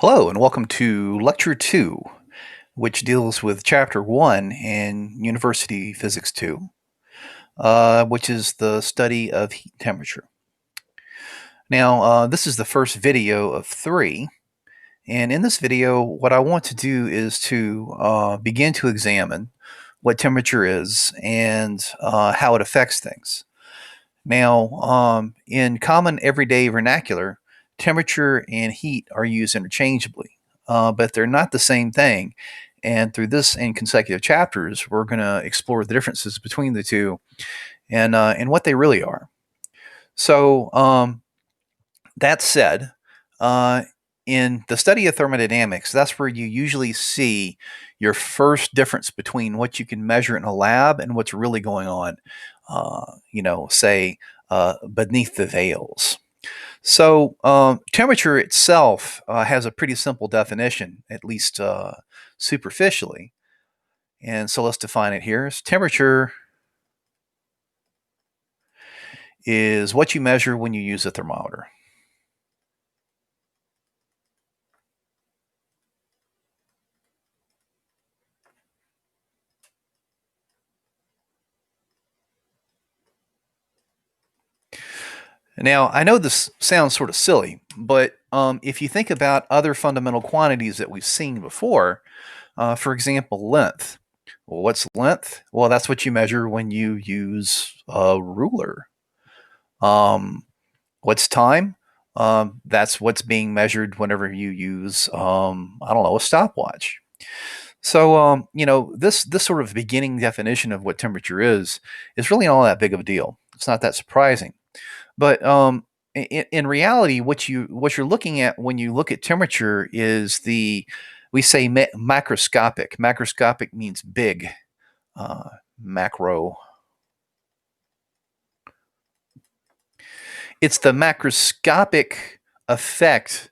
Hello, and welcome to Lecture 2, which deals with Chapter 1 in University Physics 2, which is the study of heat temperature. Now, this is the first video of 3, and in this video, what I want to do is to begin to examine what temperature is and how it affects things. Now, in common everyday vernacular, temperature and heat are used interchangeably, but they're not the same thing. And through this and consecutive chapters, we're going to explore the differences between the two and what they really are. So, that said, uh, in the study of thermodynamics, that's where you usually see your first difference between what you can measure in a lab and what's really going on, say beneath the veils. So, temperature itself has a pretty simple definition, at least superficially. And so let's define it here. Temperature is what you measure when you use a thermometer. Now, I know this sounds sort of silly, but if you think about other fundamental quantities that we've seen before, for example, length. Well, what's length? Well, that's what you measure when you use a ruler. Um, what's time? That's what's being measured whenever you use, I don't know, a stopwatch. So, this sort of beginning definition of what temperature is really not all that big of a deal. It's not that surprising. But in reality, what you're looking at when you look at temperature is we say macroscopic. Macroscopic means big. Macro. It's the macroscopic effect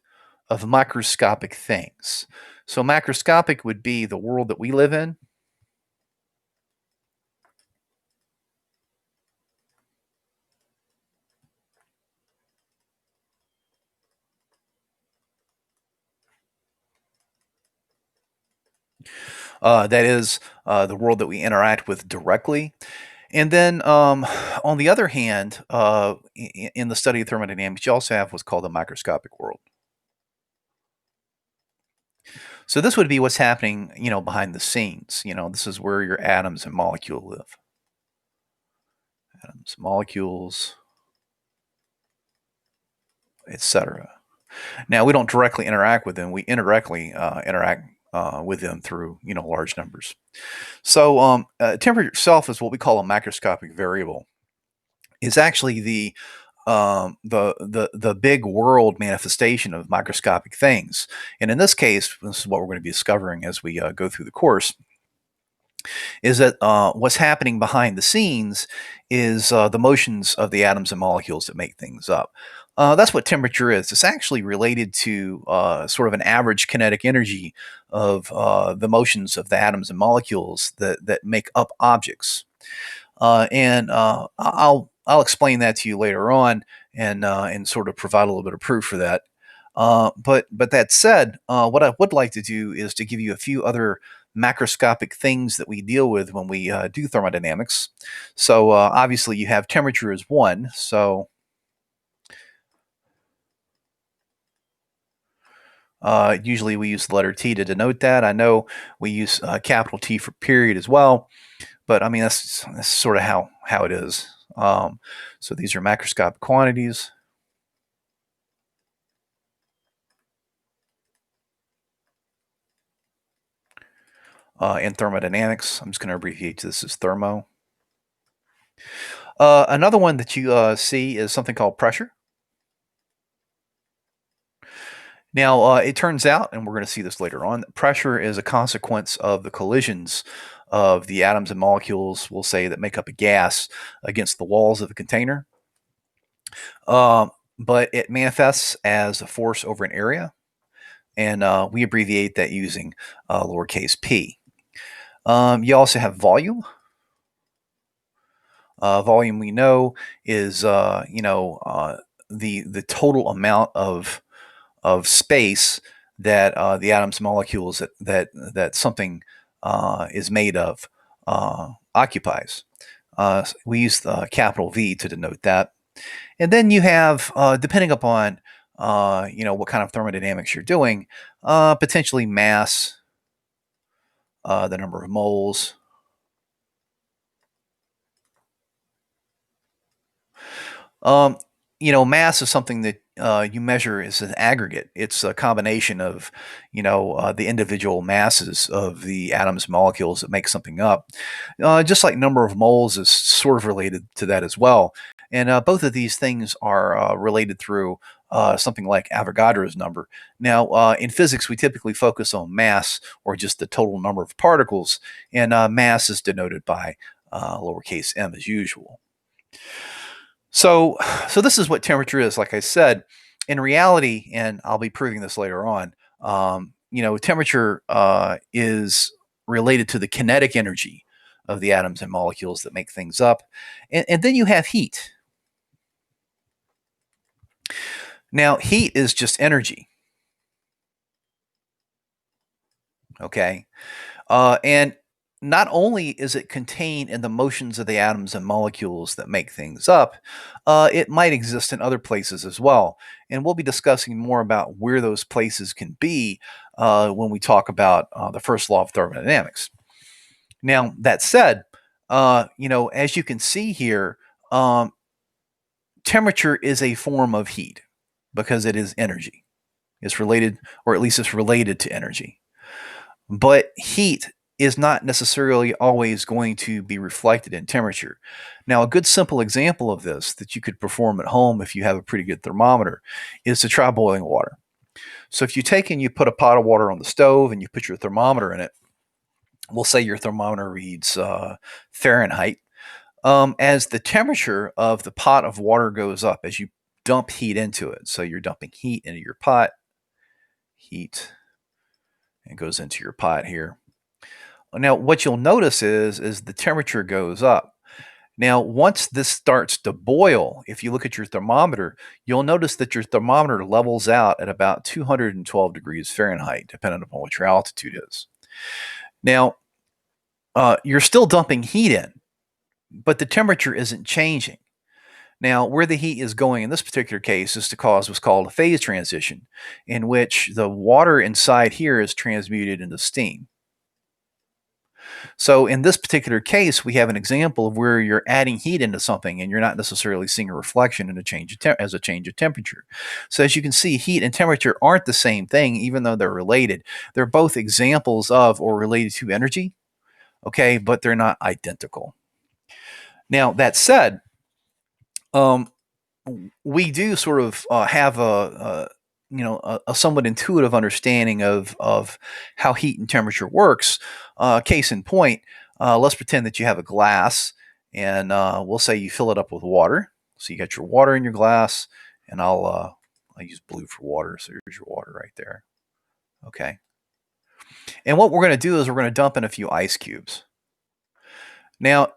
of microscopic things. So macroscopic would be the world that we live in. That is the world that we interact with directly. And then, on the other hand, in the study of thermodynamics, you also have what's called the microscopic world. So this would be what's happening, behind the scenes. This is where your atoms and molecules live. Atoms, molecules, etc. Now we don't directly interact with them; we indirectly interact with them through large numbers. So temperature itself is what we call a macroscopic variable. It's actually the big world manifestation of microscopic things. And in this case, this is what we're going to be discovering as we go through the course, is that what's happening behind the scenes is the motions of the atoms and molecules that make things up. That's what temperature is. It's actually related to sort of an average kinetic energy of the motions of the atoms and molecules that make up objects. And I'll explain that to you later on, and sort of provide a little bit of proof for that. But that said, what I would like to do is to give you a few other macroscopic things that we deal with when we do thermodynamics. So obviously you have temperature as one. So usually we use the letter T to denote that. I know we use capital T for period as well. But I mean, that's sort of how it is. So these are macroscopic quantities. In thermodynamics, I'm just going to abbreviate this as thermo. Another one that you see is something called pressure. Now, it turns out, and we're going to see this later on, that pressure is a consequence of the collisions of the atoms and molecules, we'll say, that make up a gas against the walls of a container. But it manifests as a force over an area, and we abbreviate that using lowercase p. You also have volume. Volume we know is the total amount of space that the atoms, molecules that something is made of occupies. We use the capital V to denote that. And then you have, depending upon what kind of thermodynamics you're doing, potentially mass, the number of moles. Um, Mass is something that you measure as an aggregate. It's a combination of, the individual masses of the atoms, molecules that make something up. Just like number of moles is sort of related to that as well. And both of these things are related through something like Avogadro's number. Now, in physics, we typically focus on mass or just the total number of particles, and mass is denoted by lowercase m as usual. So this is what temperature is. Like I said, in reality, and I'll be proving this later on. Temperature is related to the kinetic energy of the atoms and molecules that make things up, and then you have heat. Now, heat is just energy. Okay, and not only is it contained in the motions of the atoms and molecules that make things up, it might exist in other places as well. And we'll be discussing more about where those places can be when we talk about the first law of thermodynamics. Now, that said, as you can see here, temperature is a form of heat because it is energy. It's related, or at least it's related to energy. But heat is not necessarily always going to be reflected in temperature. Now, a good simple example of this that you could perform at home if you have a pretty good thermometer is to try boiling water. So if you take and you put a pot of water on the stove and you put your thermometer in it, we'll say your thermometer reads Fahrenheit. As the temperature of the pot of water goes up, as you dump heat into it, so you're dumping heat into your pot, heat, and goes into your pot here. Now, what you'll notice is the temperature goes up. Now, once this starts to boil, if you look at your thermometer, you'll notice that your thermometer levels out at about 212 degrees Fahrenheit, depending upon what your altitude is. Now, you're still dumping heat in, but the temperature isn't changing. Now, where the heat is going in this particular case is to cause what's called a phase transition, in which the water inside here is transmuted into steam. So in this particular case, we have an example of where you're adding heat into something and you're not necessarily seeing a reflection in a change of temperature. So as you can see, heat and temperature aren't the same thing, even though they're related. They're both examples of or related to energy, okay, but they're not identical. Now, that said, we do sort of have a somewhat intuitive understanding of how heat and temperature works. Case in point, let's pretend that you have a glass, and we'll say you fill it up with water. So you got your water in your glass, and I'll use blue for water. So here's your water right there. Okay. And what we're going to do is we're going to dump in a few ice cubes. Now,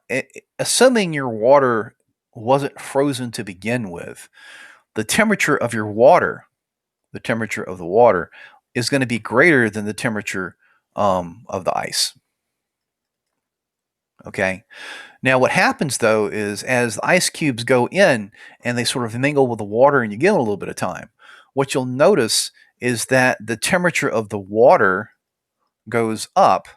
assuming your water wasn't frozen to begin with, the temperature of your water, the temperature of the water, is going to be greater than the temperature of the ice. Okay. Now, what happens though is as the ice cubes go in and they sort of mingle with the water and you give them a little bit of time, what you'll notice is that the temperature of the water goes up,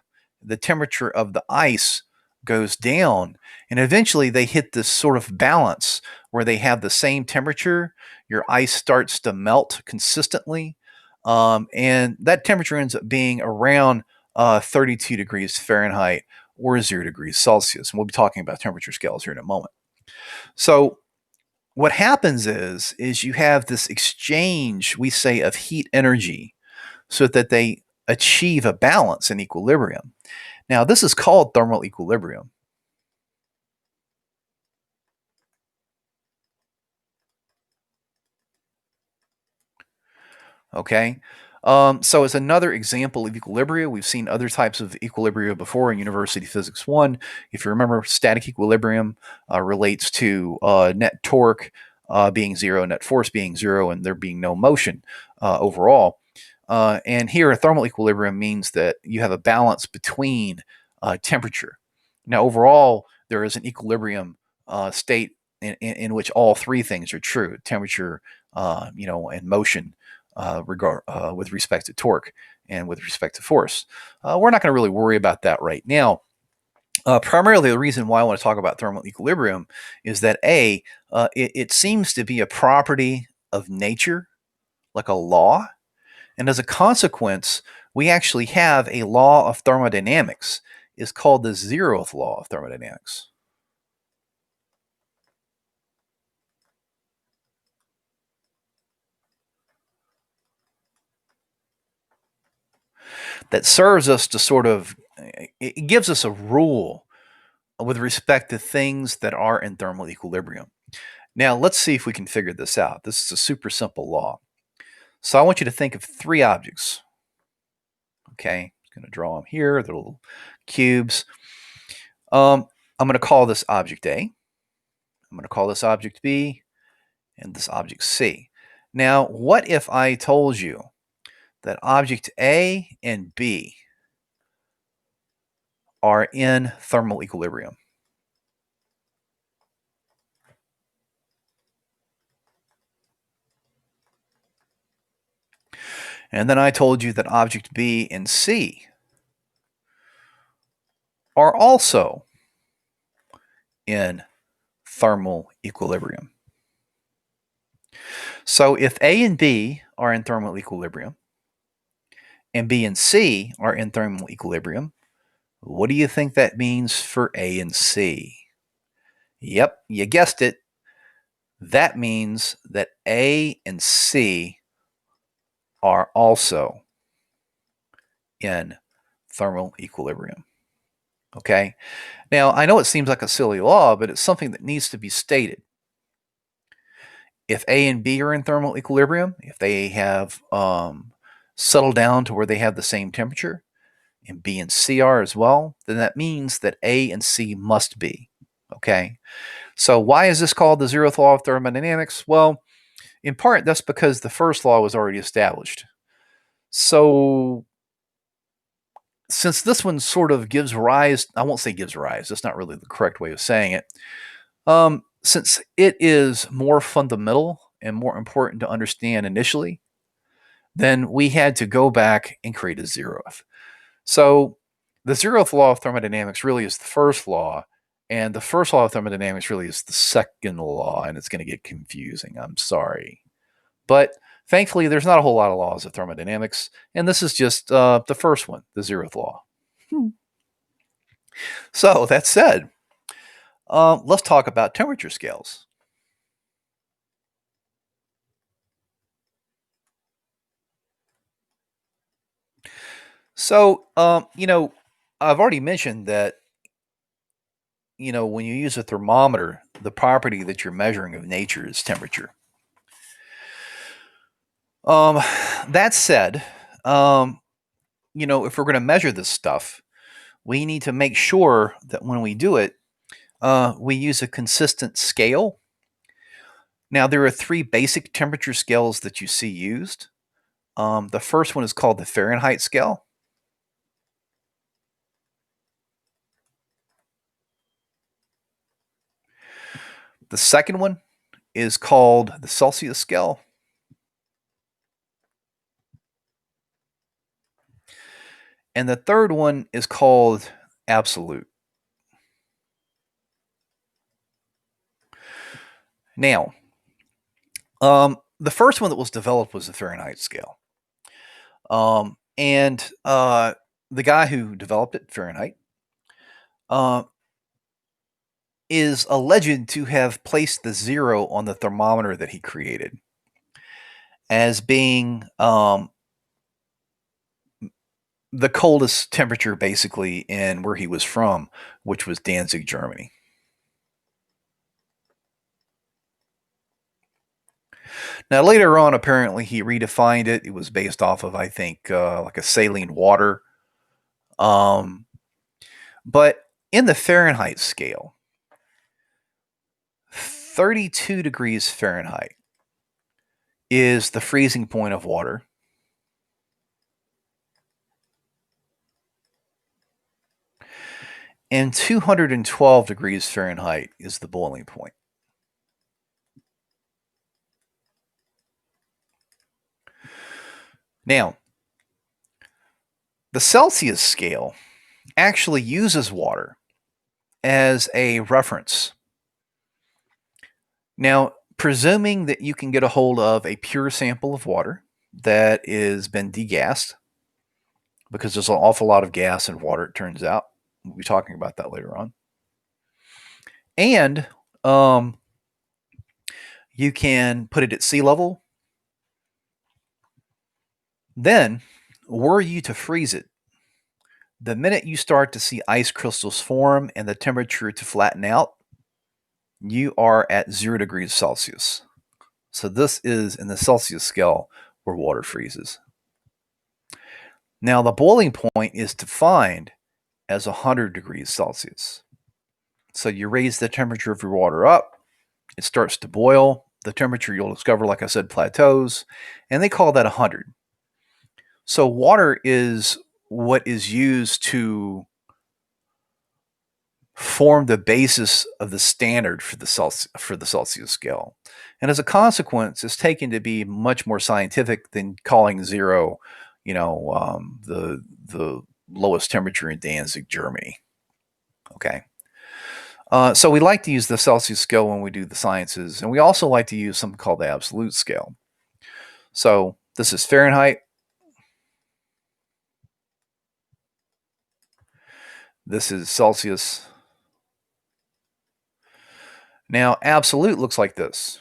the temperature of the ice goes down, and eventually they hit this sort of balance where they have the same temperature. Your ice starts to melt consistently, and that temperature ends up being around 32 degrees Fahrenheit or 0 degrees Celsius. And we'll be talking about temperature scales here in a moment. So what happens is you have this exchange, we say, of heat energy so that they achieve a balance and equilibrium. Now, this is called thermal equilibrium. Okay. So as another example of equilibria, we've seen other types of equilibria before in University Physics 1. If you remember, static equilibrium relates to net torque being zero, net force being zero, and there being no motion overall. And here, a thermal equilibrium means that you have a balance between temperature. Now, overall, there is an equilibrium state in which all three things are true: temperature, and motion, with respect to torque and with respect to force. We're not going to really worry about that right now. Primarily, the reason why I want to talk about thermal equilibrium is that it seems to be a property of nature, like a law, and as a consequence, we actually have a law of thermodynamics. It's called the zeroth law of thermodynamics. That serves us to it gives us a rule with respect to things that are in thermal equilibrium. Now, let's see if we can figure this out. This is a super simple law. So I want you to think of three objects. Okay, I'm going to draw them here. They're little cubes. I'm going to call this object A. I'm going to call this object B and this object C. Now, what if I told you that object A and B are in thermal equilibrium? And then I told you that object B and C are also in thermal equilibrium. So if A and B are in thermal equilibrium and B and C are in thermal equilibrium, what do you think that means for A and C? Yep, you guessed it. That means that A and C are also in thermal equilibrium. Okay? Now, I know it seems like a silly law, but it's something that needs to be stated. If A and B are in thermal equilibrium, if they have settled down to where they have the same temperature, and B and C are as well, then that means that A and C must be. Okay? So why is this called the zeroth law of thermodynamics? Well, in part, that's because the first law was already established. So since this one sort of gives rise, I won't say gives rise, that's not really the correct way of saying it. Since it is more fundamental and more important to understand initially, then we had to go back and create a zeroth. So the zeroth law of thermodynamics really is the first law, and the first law of thermodynamics really is the second law, and it's going to get confusing. I'm sorry. But thankfully, there's not a whole lot of laws of thermodynamics, and this is just the first one, the zeroth law. So, that said, let's talk about temperature scales. So, I've already mentioned that, when you use a thermometer, the property that you're measuring of nature is temperature. Um, that said, if we're going to measure this stuff, we need to make sure that when we do it, we use a consistent scale. Now, there are three basic temperature scales that you see used. The first one is called the Fahrenheit scale. The second one is called the Celsius scale. And the third one is called absolute. Now, the first one that was developed was the Fahrenheit scale. And the guy who developed it, Fahrenheit, is alleged to have placed the zero on the thermometer that he created as being the coldest temperature basically in where he was from, which was Danzig, Germany. Now, later on, apparently, he redefined it. It was based off of, I think, like a saline water. But in the Fahrenheit scale, 32 degrees Fahrenheit is the freezing point of water. And 212 degrees Fahrenheit is the boiling point. Now, the Celsius scale actually uses water as a reference. Now, presuming that you can get a hold of a pure sample of water that has been degassed, because there's an awful lot of gas in water, it turns out. We'll be talking about that later on. And you can put it at sea level. Then, were you to freeze it, the minute you start to see ice crystals form and the temperature to flatten out, you are at 0 degrees Celsius. So this is in the Celsius scale where water freezes. Now, the boiling point is defined as 100 degrees Celsius. So you raise the temperature of your water up, it starts to boil. The temperature, you'll discover, like I said, plateaus, and they call that 100. So water is what is used to form the basis of the standard for the Celsius scale. And as a consequence, it's taken to be much more scientific than calling 0, the lowest temperature in Danzig, Germany. Okay. So we like to use the Celsius scale when we do the sciences, and we also like to use something called the absolute scale. So this is Fahrenheit. This is Celsius. Now, absolute looks like this.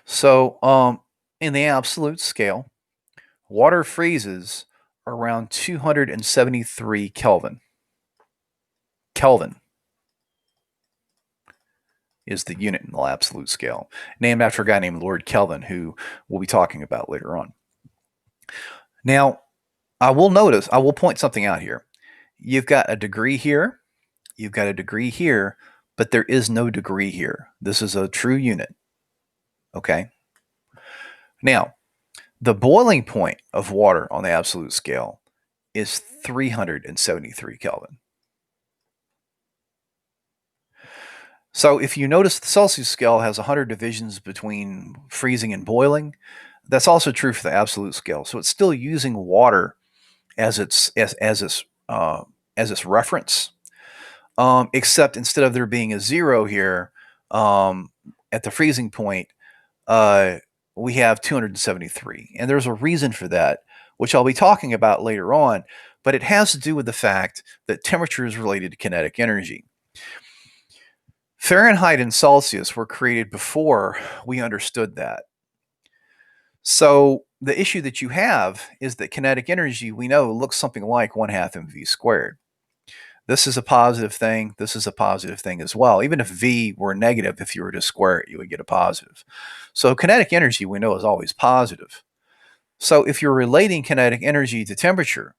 So in the absolute scale, water freezes around 273 Kelvin. Kelvin is the unit in the absolute scale, named after a guy named Lord Kelvin, who we'll be talking about later on. Now, I will point something out here. You've got a degree here, you've got a degree here, but there is no degree here. This is a true unit. Okay? Now, the boiling point of water on the absolute scale is 373 Kelvin. So if you notice, the Celsius scale has 100 divisions between freezing and boiling. That's also true for the absolute scale. So it's still using water as its reference, except instead of there being a 0 here at the freezing point, we have 273, and there's a reason for that, which I'll be talking about later on. But it has to do with the fact that temperature is related to kinetic energy. Fahrenheit and Celsius were created before we understood that. So the issue that you have is that kinetic energy, we know, looks something like 1/2 mv squared. This is a positive thing. This is a positive thing as well. Even if v were negative, if you were to square it, you would get a positive. So kinetic energy, we know, is always positive. So if you're relating kinetic energy to temperature,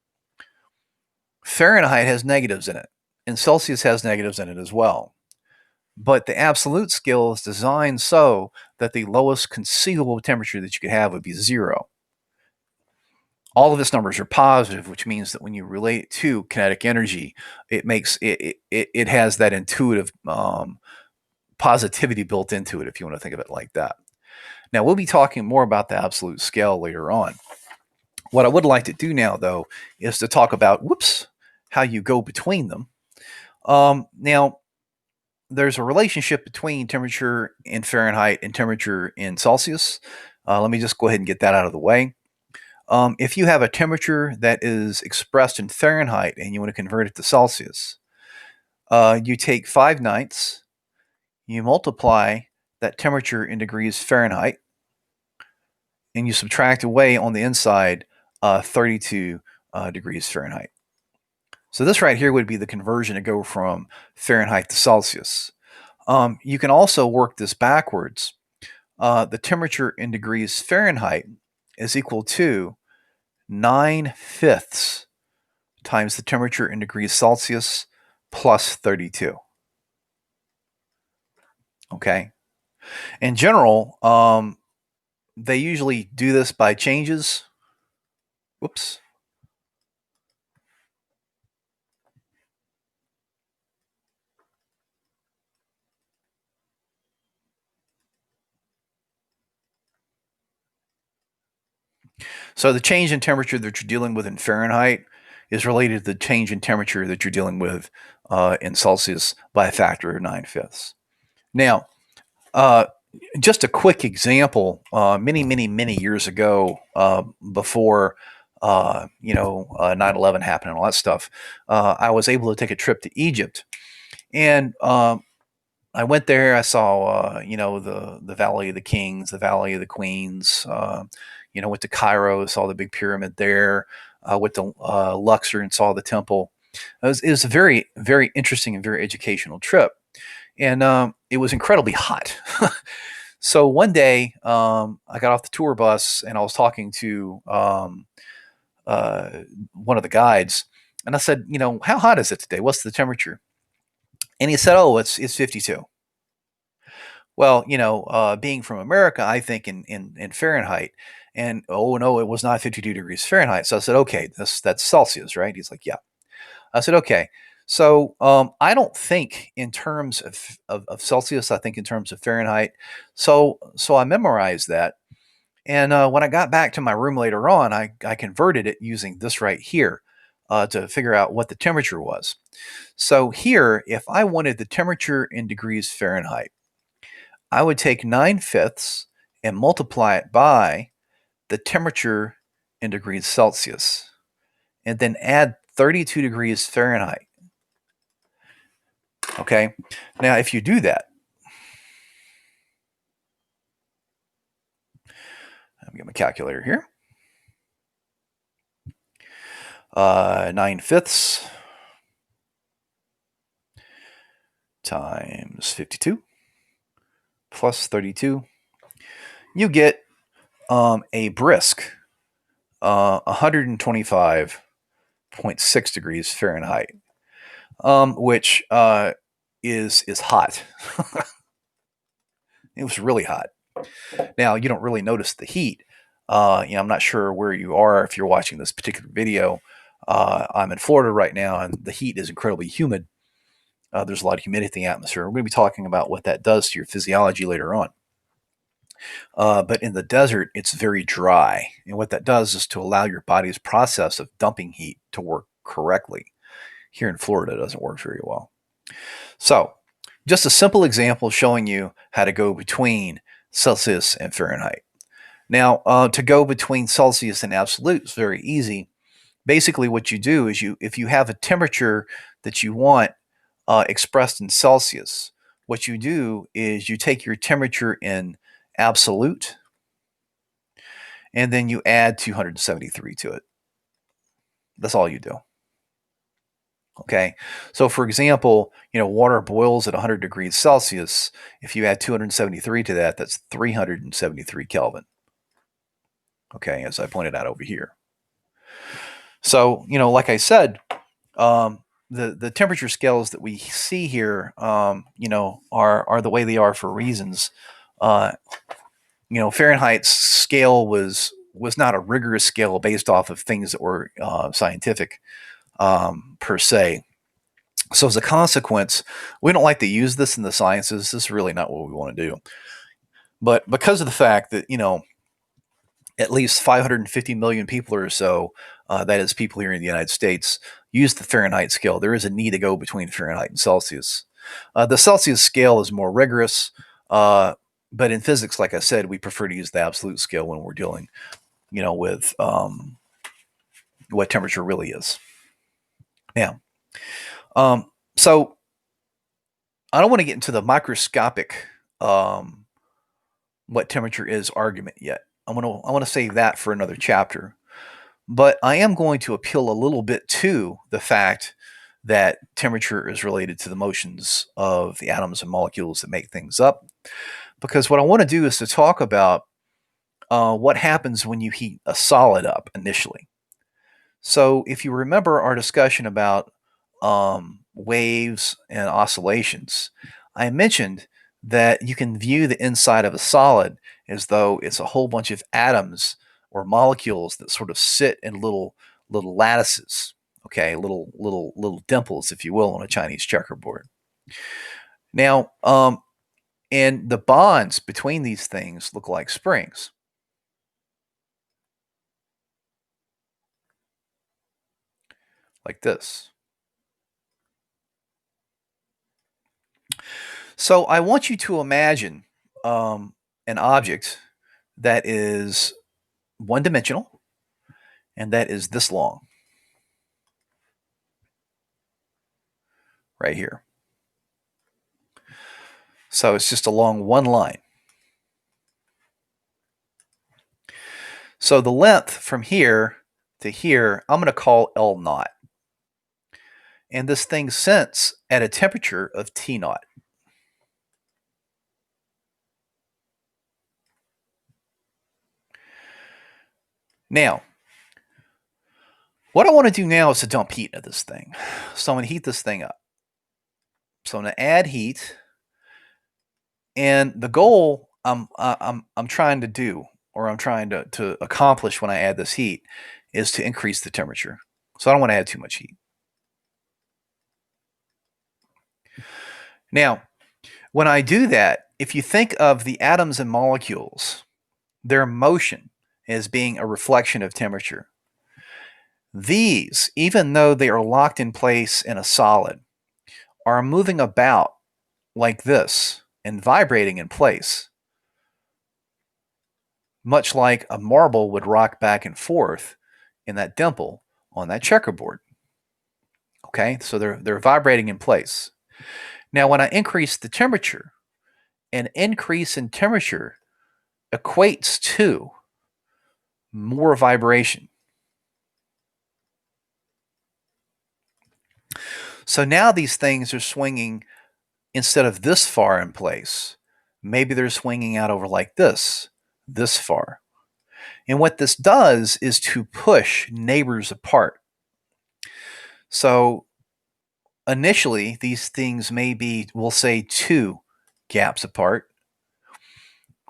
Fahrenheit has negatives in it, and Celsius has negatives in it as well. But the absolute scale is designed so that the lowest conceivable temperature that you could have would be 0. All of its numbers are positive, which means that when you relate it to kinetic energy, it has that intuitive positivity built into it, if you want to think of it like that. Now, we'll be talking more about the absolute scale later on. What I would like to do now, though, is to talk about, how you go between them. Now, there's a relationship between temperature in Fahrenheit and temperature in Celsius. Let me just go ahead and get that out of the way. If you have a temperature that is expressed in Fahrenheit and you want to convert it to Celsius, you take 5/9, you multiply that temperature in degrees Fahrenheit, and you subtract away on the inside 32 degrees Fahrenheit. So this right here would be the conversion to go from Fahrenheit to Celsius. You can also work this backwards. The temperature in degrees Fahrenheit is equal to 9/5 times the temperature in degrees Celsius plus 32. Okay. In general, they usually do this by changes. Whoops. So the change in temperature that you're dealing with in Fahrenheit is related to the change in temperature that you're dealing with in Celsius by a factor of 9/5. Now, uh, just a quick example. Many years ago, before 9/11 happened and all that stuff, I was able to take a trip to Egypt, and I went there. I saw, the Valley of the Kings, the Valley of the Queens. Went to Cairo, saw the big pyramid there. Went to Luxor and saw the temple. It was a very, very interesting and very educational trip, and it was incredibly hot. So one day, I got off the tour bus and I was talking to one of the guides, and I said, how hot is it today? What's the temperature? And he said, oh, it's 52. Well, being from America, I think in Fahrenheit, and oh no, it was not 52 degrees Fahrenheit. So I said, okay, that's Celsius, right? He's like, yeah. I said, okay. So I don't think in terms of Celsius. I think in terms of Fahrenheit. So I memorized that, and when I got back to my room later on, I converted it using this right here to figure out what the temperature was. So here, if I wanted the temperature in degrees Fahrenheit, I would take 9/5 and multiply it by the temperature in degrees Celsius, and then add 32 degrees Fahrenheit. Okay. Now, if you do that, let me get my calculator here. 9/5 times 52 plus 32, you get a brisk 125.6 degrees Fahrenheit, which is hot. It was really hot. Now, you don't really notice the heat. I'm not sure where you are if you're watching this particular video. I'm in Florida right now, and the heat is incredibly humid. There's a lot of humidity in the atmosphere. We're going to be talking about what that does to your physiology later on. But in the desert, it's very dry. And what that does is to allow your body's process of dumping heat to work correctly. Here in Florida, it doesn't work very well. So, just a simple example showing you how to go between Celsius and Fahrenheit. Now, to go between Celsius and absolute is very easy. Basically, what you do is if you have a temperature that you want expressed in Celsius, what you do is you take your temperature in absolute, and then you add 273 to it. That's all you do. Okay. So, for example, water boils at 100 degrees Celsius. If you add 273 to that, that's 373 Kelvin. Okay, as I pointed out over here. So, like I said, the temperature scales that we see here, are the way they are for reasons. Fahrenheit's scale was not a rigorous scale based off of things that were scientific per se. So as a consequence, we don't like to use this in the sciences. This is really not what we want to do. But because of the fact that at least 550 million people or so, that is people here in the United States, use the Fahrenheit scale, there is a need to go between Fahrenheit and Celsius. The Celsius scale is more rigorous, but in physics, like I said, we prefer to use the absolute scale when we're dealing, with what temperature really is. Now, so I don't want to get into the microscopic what temperature is argument yet. I want to save that for another chapter. But I am going to appeal a little bit to the fact that temperature is related to the motions of the atoms and molecules that make things up. Because what I want to do is to talk about what happens when you heat a solid up initially. So if you remember our discussion about waves and oscillations, I mentioned that you can view the inside of a solid as though it's a whole bunch of atoms or molecules that sort of sit in little lattices, okay, little dimples, if you will, on a Chinese checkerboard. Now, and the bonds between these things look like springs. like this. So I want you to imagine an object that is one-dimensional and that is this long right here. So it's just along one line. So the length from here to here, I'm going to call L naught. And this thing sits at a temperature of T naught. Now, what I want to do now is to dump heat into this thing. So I'm going to heat this thing up. So I'm going to add heat. And the goal I'm trying to do, or I'm trying to accomplish when I add this heat, is to increase the temperature. So I don't want to add too much heat. Now, when I do that, if you think of the atoms and molecules, their motion as being a reflection of temperature, these, even though they are locked in place in a solid, are moving about like this and vibrating in place, much like a marble would rock back and forth in that dimple on that checkerboard. Okay, so they're vibrating in place. Now, when I increase the temperature, an increase in temperature equates to more vibration. So now these things are swinging, instead of this far in place, maybe they're swinging out over like this far. And what this does is to push neighbors apart. So initially, these things may be, we'll say, 2 gaps apart.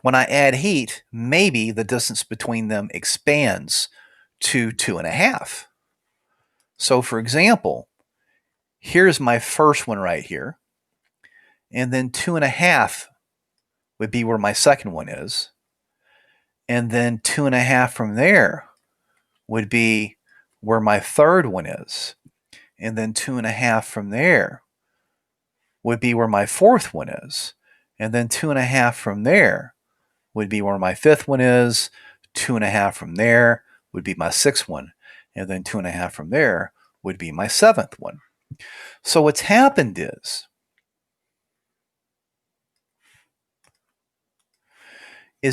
When I add heat, maybe the distance between them expands to 2.5. So for example, here's my first one right here. And then 2.5 would be where my second one is. And then 2.5 from there would be where my third one is. And then 2.5 from there would be where my fourth one is. And then 2.5 from there would be where my fifth one is. 2.5 from there would be my sixth one. And then 2.5 from there would be my seventh one. So what's happened is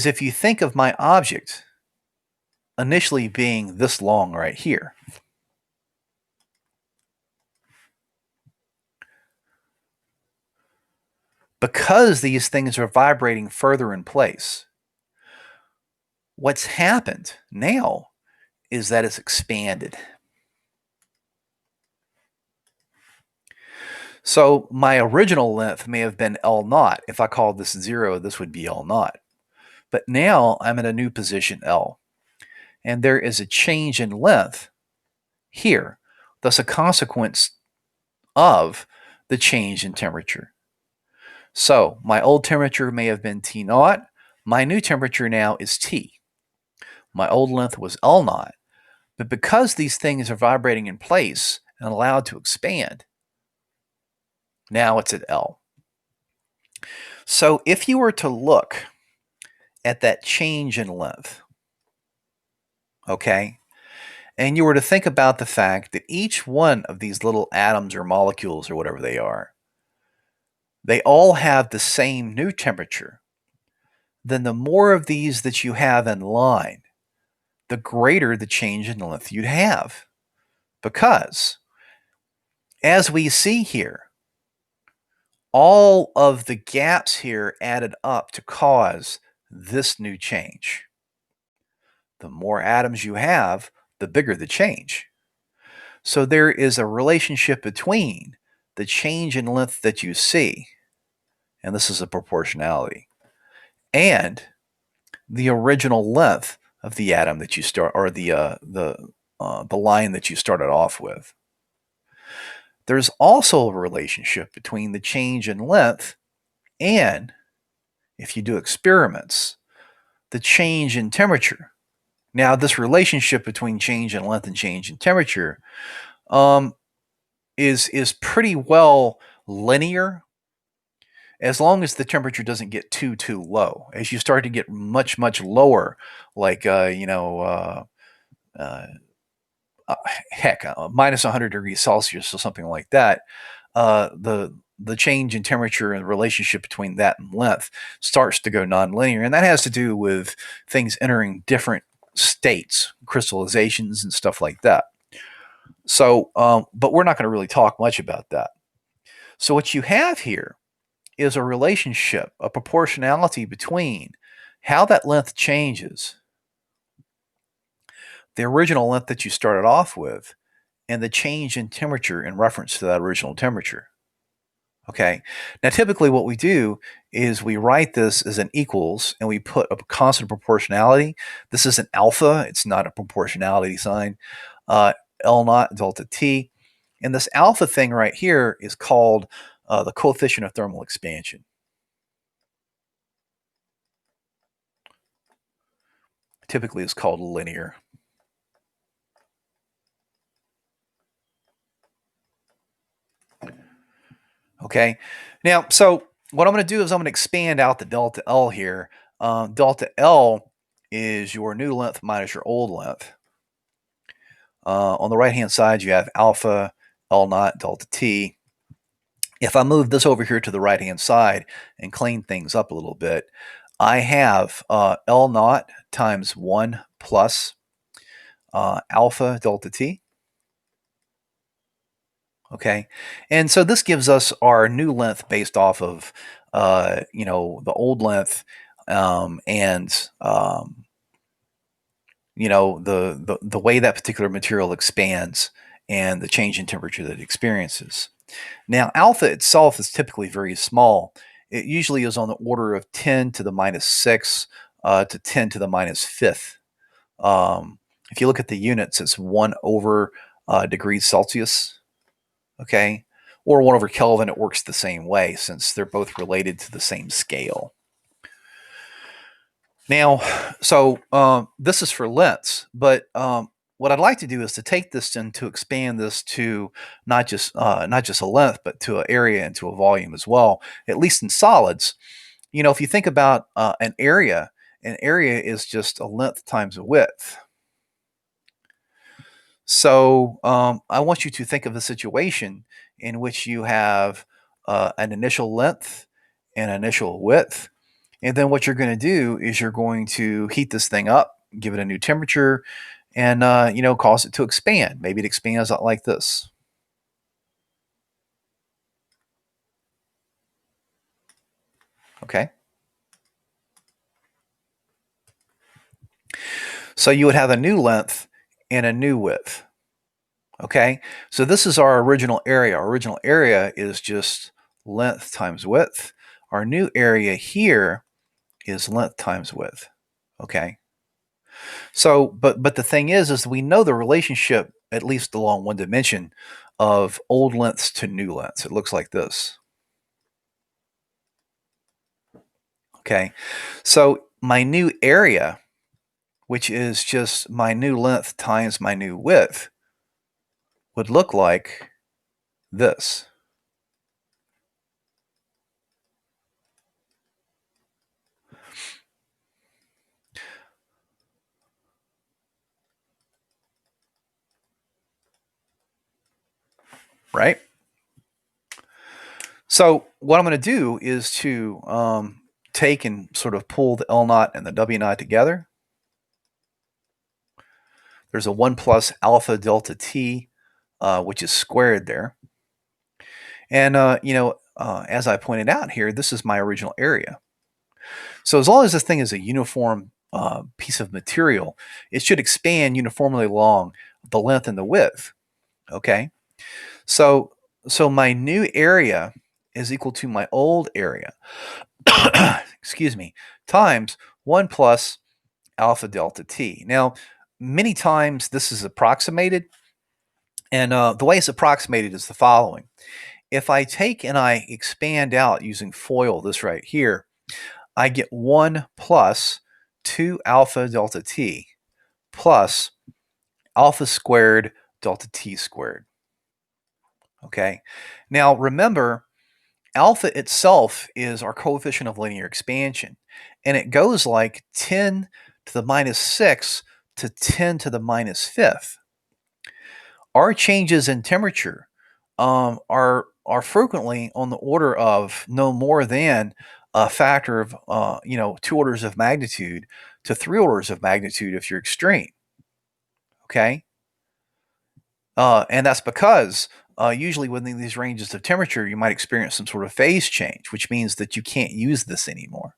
if you think of my object initially being this long right here, because these things are vibrating further in place, what's happened now is that it's expanded. So my original length may have been L naught. If I called this 0, this would be L naught. But now I'm in a new position, L. And there is a change in length here, thus a consequence of the change in temperature. So my old temperature may have been T naught. My new temperature now is T. My old length was L naught. But because these things are vibrating in place and allowed to expand, now it's at L. So if you were to look at that change in length, okay, and you were to think about the fact that each one of these little atoms or molecules or whatever they are, they all have the same new temperature, then the more of these that you have in line, the greater the change in length you'd have. Because, as we see here, all of the gaps here added up to cause this new change. The more atoms you have, the bigger the change. So there is a relationship between the change in length that you see, and this is a proportionality, and the original length of the atom that you start, or the line that you started off with. There's also a relationship between the change in length and, if you do experiments, the change in temperature. Now, this relationship between change in length and change in temperature um, is pretty well linear as long as the temperature doesn't get too low. As you start to get much lower, like uh, uh, heck, minus 100 degrees Celsius or something like that, the change in temperature and the relationship between that and length starts to go nonlinear, and that has to do with things entering different states, crystallizations, and stuff like that. So, but we're not going to really talk much about that. So, what you have here is a relationship, a proportionality between how that length changes, the original length that you started off with, and the change in temperature in reference to that original temperature. Okay. Now, typically, what we do is we write this as an equals and we put a constant proportionality. This is an alpha, it's not a proportionality sign. Uh, L naught delta T. And this alpha thing right here is called the coefficient of thermal expansion. Typically, it's called linear. Okay. Now, so what I'm going to do is I'm going to expand out the delta L here. Delta L is your new length minus your old length. On the right-hand side, you have alpha, L naught, delta T. If I move this over here to the right-hand side and clean things up a little bit, I have L naught times 1 plus alpha delta T. Okay, and so this gives us our new length based off of, the old length, and the way that particular material expands and the change in temperature that it experiences. Now, alpha itself is typically very small. It usually is on the order of 10 to the minus 6 to 10 to the minus fifth. If you look at the units, it's 1 over degrees Celsius. Okay, or 1 over Kelvin. It works the same way since they're both related to the same scale. Now, so this is for lengths, but what I'd like to do is to take this and to expand this to not just a length, but to an area and to a volume as well. At least in solids, if you think about an area is just a length times a width. So I want you to think of a situation in which you have an initial length and initial width. And then what you're going to do is you're going to heat this thing up, give it a new temperature, and cause it to expand. Maybe it expands out like this. Okay. So you would have a new length and a new width. Okay. So this is our original area. Our original area is just length times width. Our new area here is length times width. Okay. So, but the thing is we know the relationship, at least along one dimension, of old lengths to new lengths. It looks like this. Okay. So my new area, which is just my new length times my new width, would look like this. Right? So what I'm going to do is to take and sort of pull the L naught and the W naught together. There's a 1 plus alpha delta T, which is squared there. And, as I pointed out here, this is my original area. So as long as this thing is a uniform piece of material, it should expand uniformly along the length and the width. Okay? So my new area is equal to my old area, excuse me, times 1 plus alpha delta T. Now, many times this is approximated, and the way it's approximated is the following. If I take and I expand out using FOIL, this right here, I get 1 plus 2 alpha delta T plus alpha squared delta T squared. Okay. Now remember, alpha itself is our coefficient of linear expansion, and it goes like 10 to the minus 6 to 10 to the minus fifth. Our changes in temperature are frequently on the order of no more than a factor of 2 orders of magnitude to 3 orders of magnitude if you're extreme. Okay, and that's because usually within these ranges of temperature, you might experience some sort of phase change, which means that you can't use this anymore.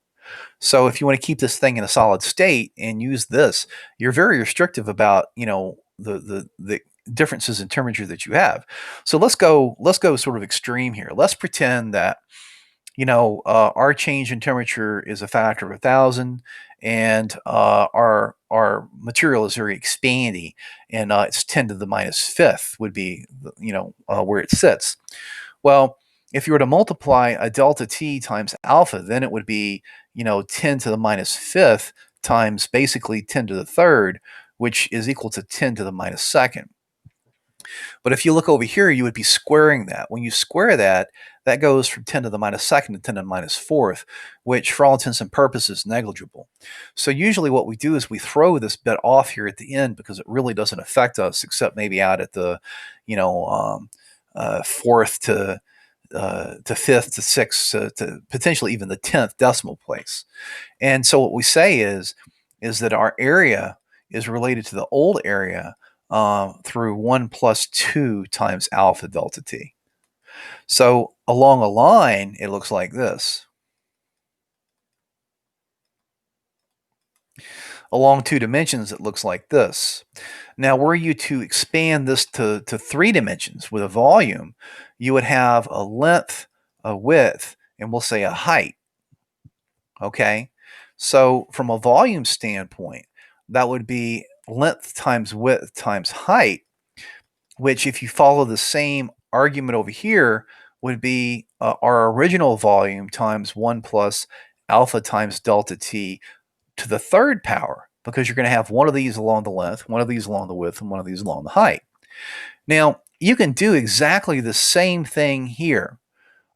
So if you want to keep this thing in a solid state and use this, you're very restrictive about the differences in temperature that you have. So let's go sort of extreme here. Let's pretend that our change in temperature is a factor of 1,000, and our material is very expandy, and it's 10 to the minus fifth would be where it sits. Well, if you were to multiply a delta t times alpha, then it would be 10 to the minus fifth times basically 10 to the third, which is equal to 10 to the minus second. But if you look over here, you would be squaring that. When you square that, that goes from 10 to the minus second to 10 to the minus fourth, which for all intents and purposes is negligible. So usually what we do is we throw this bit off here at the end because it really doesn't affect us, except maybe out at the, fourth to fifth to sixth to potentially even the 10th decimal place. And so what we say is that our area is related to the old area through 1 plus 2 times alpha delta t. So along a line, it looks like this. Along 2 dimensions, it looks like this. Now, were you to expand this to 3 dimensions with a volume, you would have a length, a width, and we'll say a height. Okay? So from a volume standpoint, that would be length times width times height, which if you follow the same argument over here would be our original volume times 1 plus alpha times delta t to the third power, because you're going to have one of these along the length, one of these along the width, and one of these along the height. Now, you can do exactly the same thing here.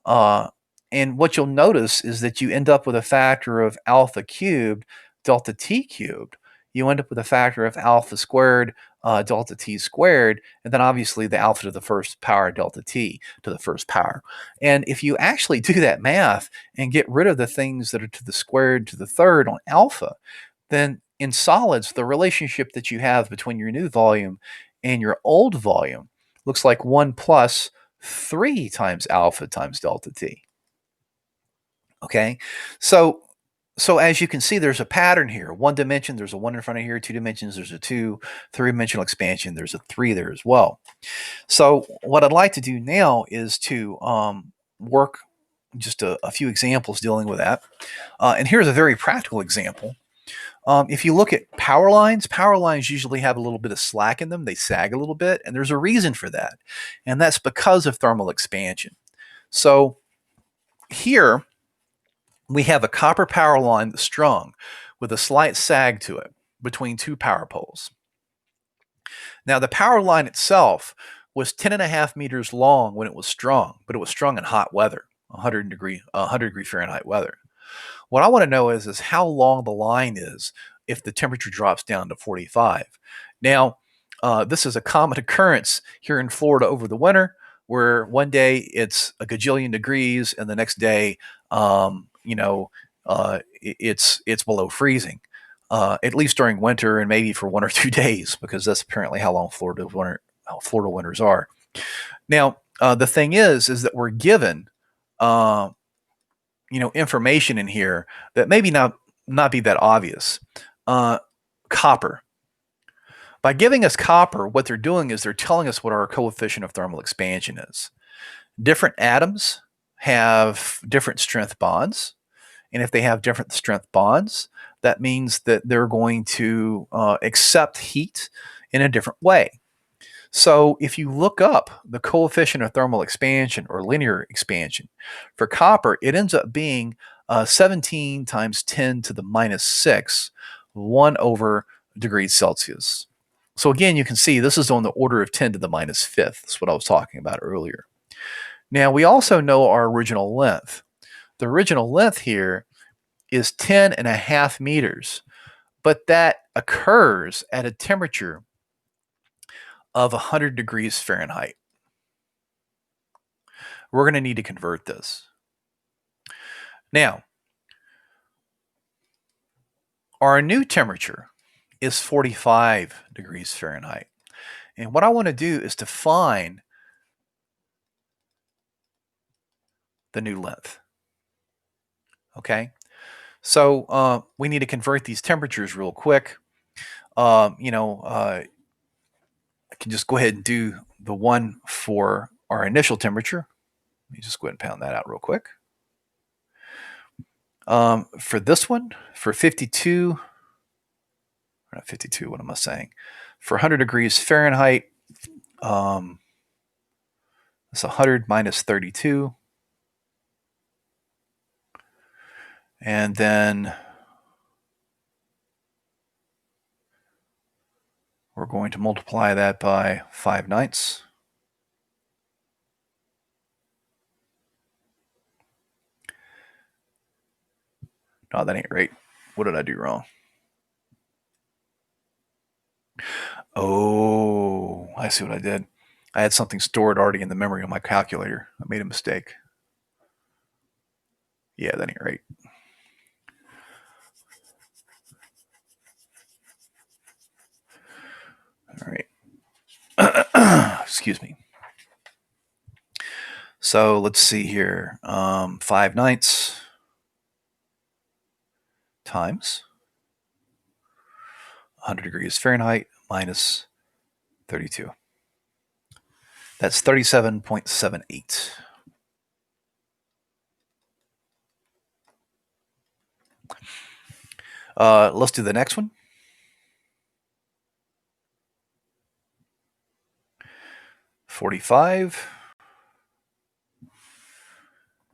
And what you'll notice is that you end up with a factor of alpha cubed delta t cubed. You end up with a factor of alpha squared delta t squared, and then obviously the alpha to the first power delta t to the first power. And if you actually do that math and get rid of the things that are to the squared to the third on alpha, then in solids, the relationship that you have between your new volume and your old volume looks like 1 plus 3 times alpha times delta t. Okay, so as you can see, there's a pattern here. 1 dimension, there's a 1 in front of here. 2 dimensions, there's a 2. 3-dimensional expansion, there's a 3 there as well. So what I'd like to do now is to work just a few examples dealing with that. And here's a very practical example. If you look at power lines usually have a little bit of slack in them. They sag a little bit, and there's a reason for that. And that's because of thermal expansion. So here, we have a copper power line that's strung with a slight sag to it between 2 power poles. Now, the power line itself was 10.5 meters long when it was strung, but it was strung in hot weather, 100 degree Fahrenheit weather. What I want to know is how long the line is if the temperature drops down to 45. Now, this is a common occurrence here in Florida over the winter, where one day it's a gajillion degrees and the next day it's below freezing, at least during winter and maybe for 1 or 2 days, because that's apparently how long Florida winters are. Now, the thing is that we're given, information in here that maybe not be that obvious. Copper. By giving us copper, what they're doing is they're telling us what our coefficient of thermal expansion is. Different atoms have different strength bonds. And if they have different strength bonds, that means that they're going to accept heat in a different way. So if you look up the coefficient of thermal expansion or linear expansion for copper, it ends up being 17 times 10 to the minus 6, 1 over degrees Celsius. So again, you can see this is on the order of 10 to the minus fifth. That's what I was talking about earlier. Now, we also know our original length. The original length here is 10.5 meters, but that occurs at a temperature of 100 degrees Fahrenheit. We're going to need to convert this. Now, our new temperature is 45 degrees Fahrenheit. And what I want to do is to find the new length. Okay, so we need to convert these temperatures real quick. I can just go ahead and do the one for our initial temperature. Let me just go ahead and pound that out real quick. For this one, for 52, not 52, what am I saying? For 100 degrees Fahrenheit, it's 100 minus 32. And then we're going to multiply that by 5/9. No, that ain't right. What did I do wrong? Oh, I see what I did. I had something stored already in the memory of my calculator. I made a mistake. Yeah, that ain't right. All right. Excuse me. So let's see here. 5/9 times 100 degrees Fahrenheit minus 32. That's 37.78. Let's do the next one. 45.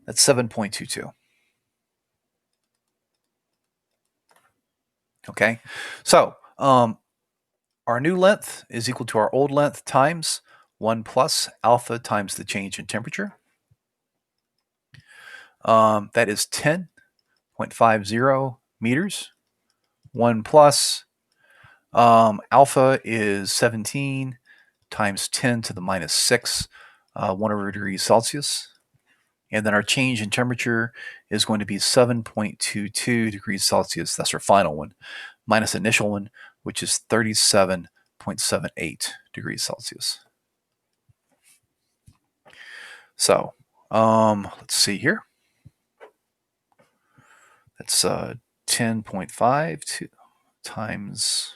That's 7.22. Okay, so our new length is equal to our old length times 1 plus alpha times the change in temperature. That is 10.50 meters. 1 plus alpha is 17 times 10 to the minus 6, 1 degrees Celsius. And then our change in temperature is going to be 7.22 degrees Celsius. That's our final one, minus initial one, which is 37.78 degrees Celsius. So let's see here. That's 10.5 times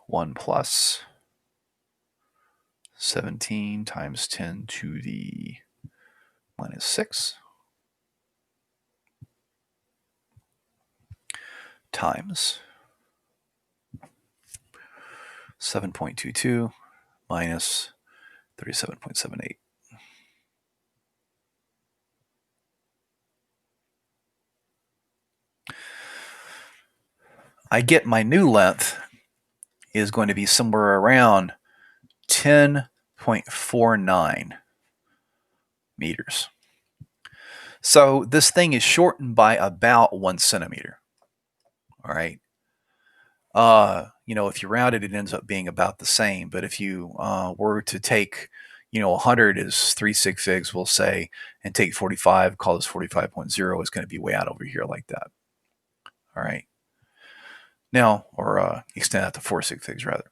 1 plus 17 times 10 to the minus 6 times 7.22 minus 37.78. I get my new length is going to be somewhere around 10.49 meters. So this thing is shortened by about 1 centimeter. All right. If you round it, it ends up being about the same. But if you were to take, 100 is 3 sig figs, we'll say, and take 45, call this 45.0, is going to be way out over here like that. All right. Now, or extend that to 4 sig figs rather.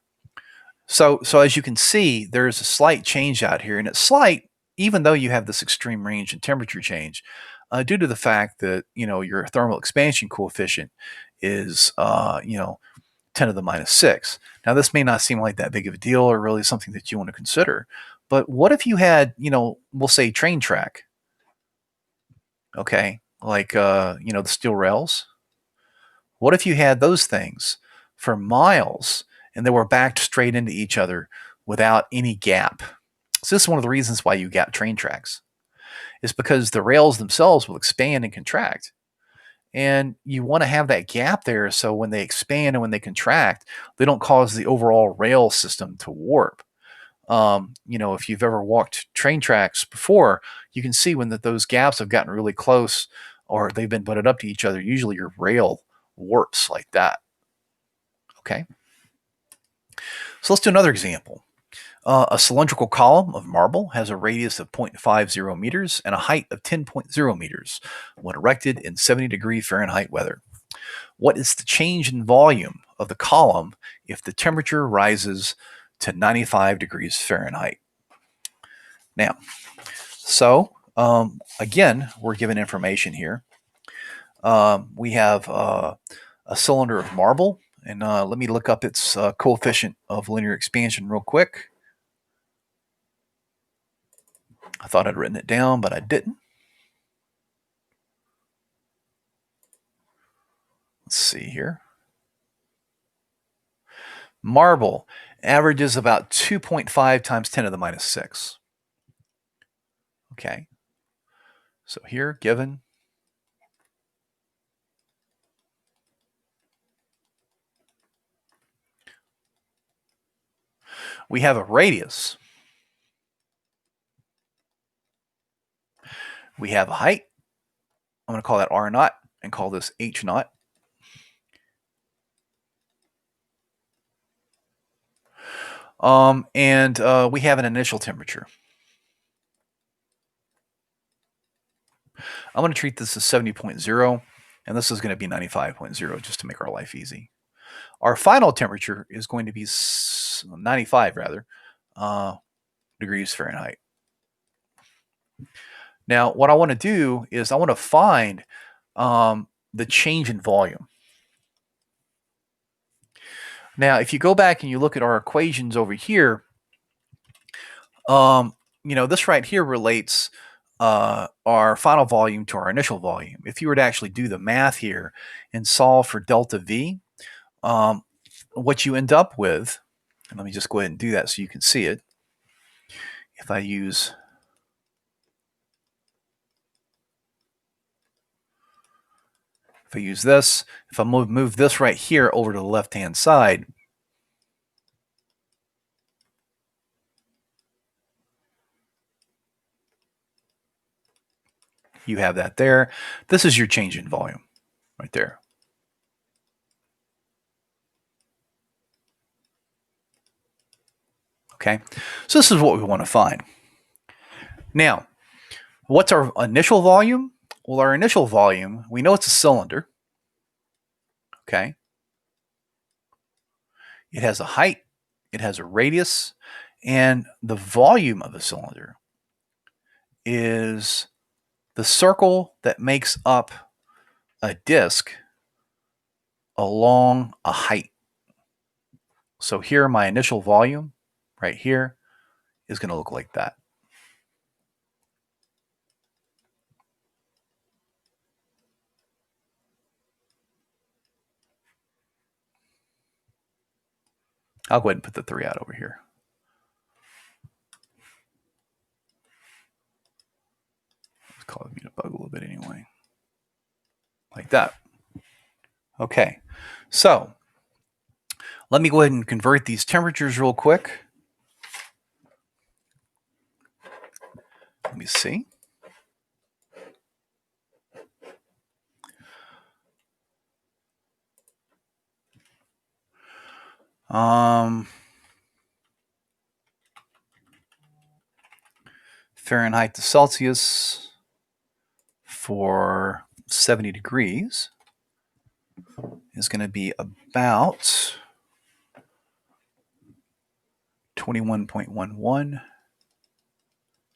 So as you can see, there's a slight change out here, and it's slight even though you have this extreme range in temperature change, due to the fact that your thermal expansion coefficient is 10 to the minus 6. Now, this may not seem like that big of a deal or really something that you want to consider, but what if you had, we'll say train track, okay, like, the steel rails? What if you had those things for miles and they were backed straight into each other without any gap? So this is one of the reasons why you got train tracks, is because the rails themselves will expand and contract. And you want to have that gap there so when they expand and when they contract, they don't cause the overall rail system to warp. If you've ever walked train tracks before, you can see when those gaps have gotten really close or they've been butted up to each other. Usually your rail warps like that. Okay. So let's do another example. A cylindrical column of marble has a radius of 0.50 meters and a height of 10.0 meters when erected in 70-degree Fahrenheit weather. What is the change in volume of the column if the temperature rises to 95 degrees Fahrenheit? Now, again, we're given information here. We have a cylinder of marble, and let me look up its coefficient of linear expansion real quick. I thought I'd written it down, but I didn't. Let's see here. Marble averages about 2.5 times 10 to the minus 6. Okay. So here, given we have a radius, we have a height. I'm going to call that R naught and call this H naught. We have an initial temperature. I'm going to treat this as 70.0, and this is going to be 95.0 just to make our life easy. Our final temperature is going to be 95 degrees Fahrenheit. Now, what I want to do is I want to find the change in volume. Now, if you go back and you look at our equations over here, this right here relates our final volume to our initial volume. If you were to actually do the math here and solve for delta V, what you end up with, and let me just go ahead and do that so you can see it. If I use this, if I move this right here over to the left-hand side, you have that there. This is your change in volume right there. Okay, so this is what we want to find. Now, what's our initial volume? Well, our initial volume, we know it's a cylinder. Okay. It has a height, it has a radius, and the volume of the cylinder is the circle that makes up a disk along a height. So here, my initial volume right here is going to look like that. I'll go ahead and put the 3 out over here. Let's call it Mutabug a little bit anyway. Like that. Okay, so let me go ahead and convert these temperatures real quick. Let me see. Fahrenheit to Celsius for 70 degrees is going to be about 21.11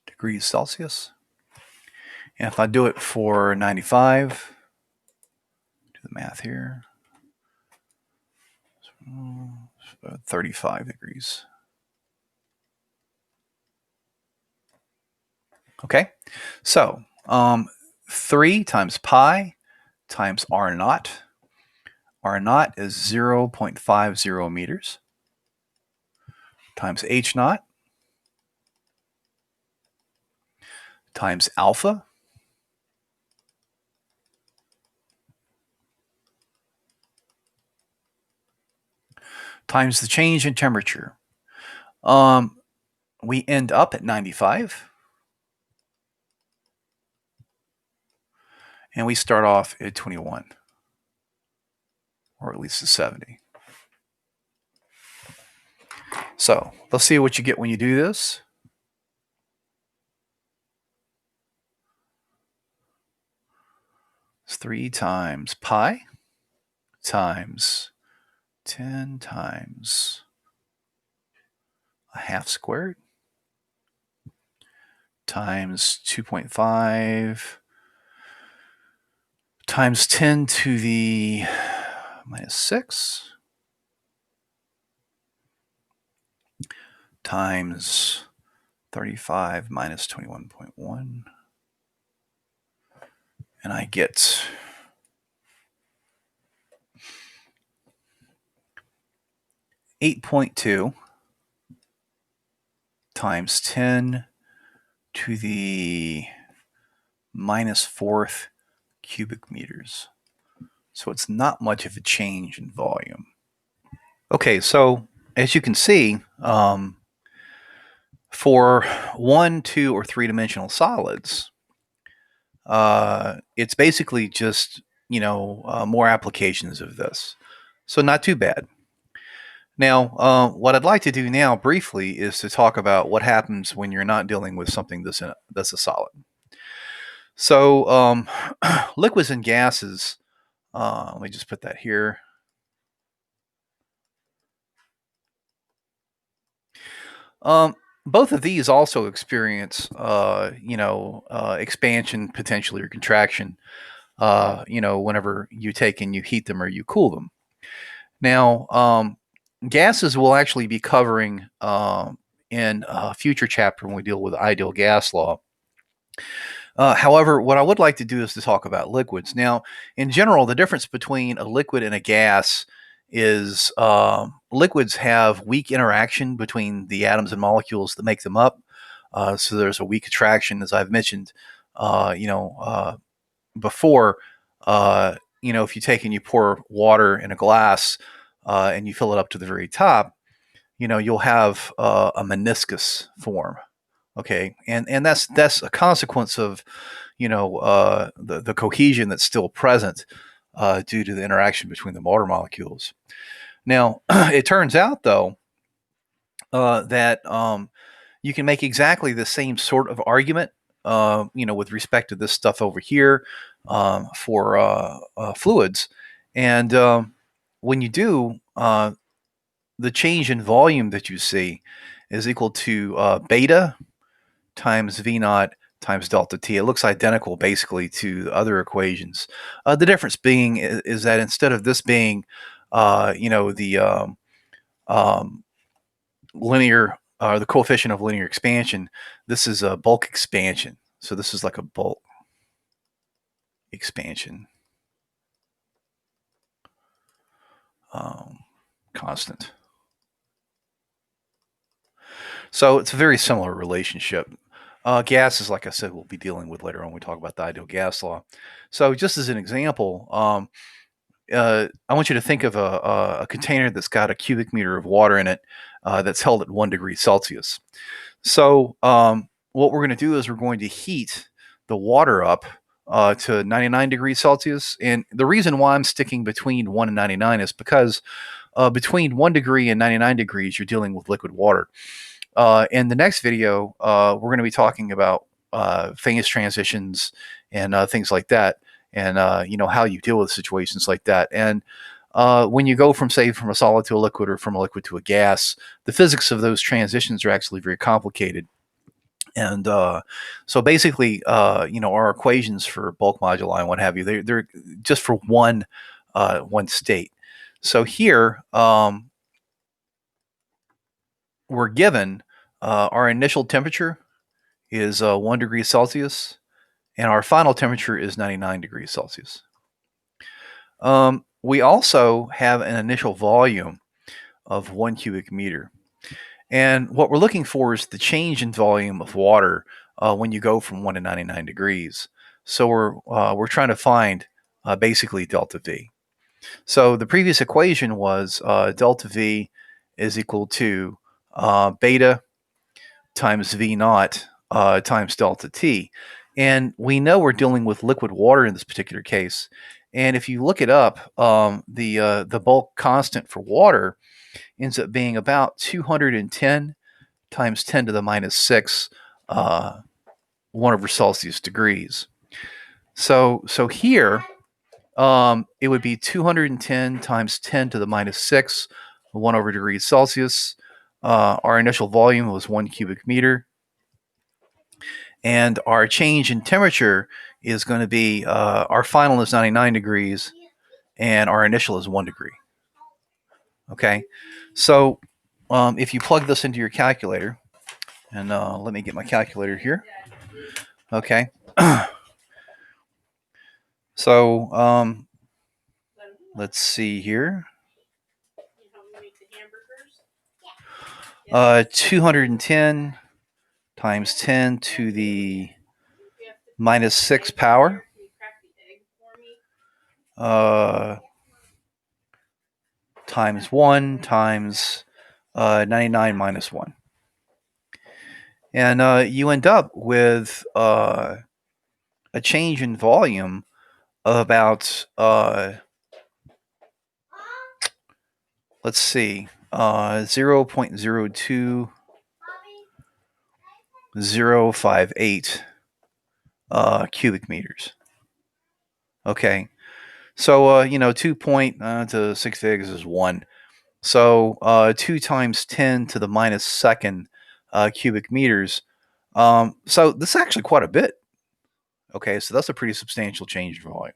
degrees Celsius. And if I do it for 95, do the math here, 35 degrees. Okay, so 3 times pi times R naught. R naught is 0.50 meters times H naught times alpha times the change in temperature. we end up at 95. And we start off at 21, or at least at 70. So let's see what you get when you do this. It's 3 times pi times 10 times a half squared times 2.5 times 10 to the minus 6 times 35 minus 21.1. And I get 8.2 times 10 to the minus 4th cubic meters. So it's not much of a change in volume. Okay, so as you can see, for 1, 2, or 3-dimensional solids, it's basically just, more applications of this. So not too bad. Now, what I'd like to do now briefly is to talk about what happens when you're not dealing with something that's a solid. So liquids and gases, let me just put that here. Both of these also experience, expansion potentially or contraction, whenever you take and you heat them or you cool them. Now, gases will actually be covering in a future chapter when we deal with ideal gas law. However, what I would like to do is to talk about liquids. Now, in general, the difference between a liquid and a gas is liquids have weak interaction between the atoms and molecules that make them up. So there's a weak attraction, as I've mentioned, before. If you take and you pour water in a glass and you fill it up to the very top, you'll have a meniscus form. Okay, and that's a consequence of the cohesion that's still present due to the interaction between the water molecules. Now, it turns out though that you can make exactly the same sort of argument, with respect to this stuff over here for fluids, and when you do, the change in volume that you see is equal to beta times V naught times delta T. It looks identical basically to the other equations. The difference being is that instead of this being, the linear, the coefficient of linear expansion, this is a bulk expansion. So this is like a bulk expansion constant. So it's a very similar relationship. Gases, like I said, we'll be dealing with later on when we talk about the ideal gas law. So just as an example, I want you to think of a container that's got a cubic meter of water in it that's held at 1 degree Celsius. So what we're going to do is we're going to heat the water up to 99 degrees Celsius. And the reason why I'm sticking between 1 and 99 is because between 1 degree and 99 degrees, you're dealing with liquid water. In the next video, we're going to be talking about phase transitions and things like that, and how you deal with situations like that. And when you go from a solid to a liquid or from a liquid to a gas, the physics of those transitions are actually very complicated. And so basically, our equations for bulk moduli and what have you, they're just for one state. So here, we're given our initial temperature is 1 degree Celsius, and our final temperature is 99 degrees Celsius. We also have an initial volume of 1 cubic meter. And what we're looking for is the change in volume of water when you go from 1 to 99 degrees. So we're trying to find basically delta V. So the previous equation was delta V is equal to beta times V naught times delta T. And we know we're dealing with liquid water in this particular case. And if you look it up, the bulk constant for water ends up being about 210 times 10 to the minus 6 1 over Celsius degrees. So here it would be 210 times 10 to the minus 6 1 over degrees Celsius. Our initial volume was 1 cubic meter. And our change in temperature is going to be, our final is 99 degrees, and our initial is 1 degree. Okay, so if you plug this into your calculator, and let me get my calculator here. Okay, so let's see here. 210 times 10 to the minus 6 power. Times 1 times 99 minus 1. And you end up with a change in volume of about, let's see, 0.02058 cubic meters. Okay, so 2 to 6 figs is 1. So 2 times 10 to the minus second cubic meters. So this is actually quite a bit. Okay, so that's a pretty substantial change in volume.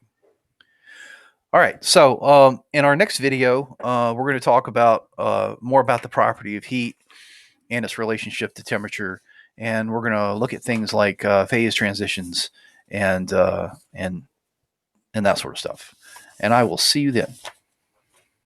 All right, so in our next video, we're going to talk about more about the property of heat and its relationship to temperature, and we're going to look at things like phase transitions and that sort of stuff. And I will see you then.